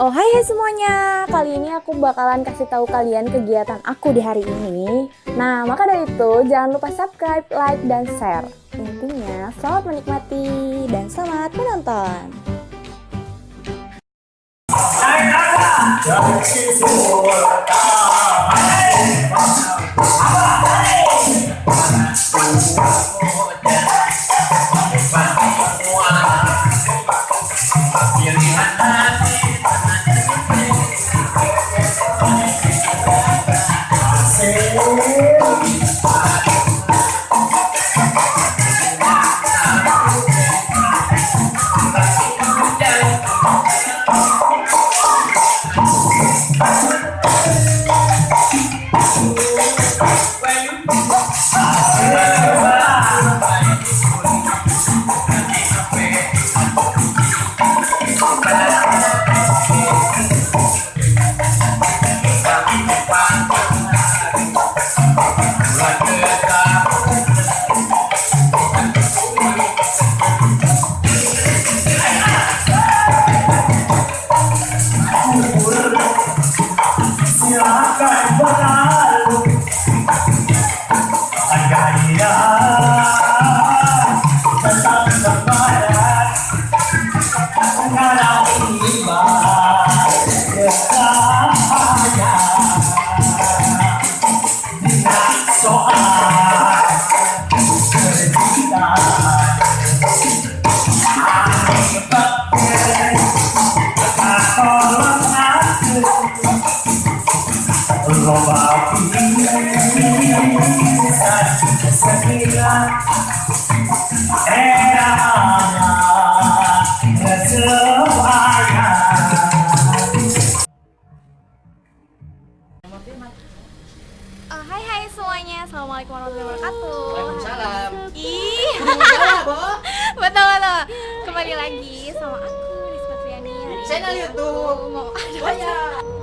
Oh hai semuanya, kali ini aku bakalan kasih tahu kalian kegiatan aku di hari ini. Nah, maka dari itu jangan lupa subscribe, like, dan share. Intinya, selamat menikmati dan selamat menonton. Silakan berlalu gaya tetap berbadan kalau iman bercahaya tidak soal bercinta tolong aku Loba pisan sekilas era sebaya. Hai semuanya, assalamualaikum warahmatullahi wabarakatuh. Waalaikumsalam. Ih, betul. Kembali lagi sama aku Rizky Triani. Channel YouTube. Mau Oh ya.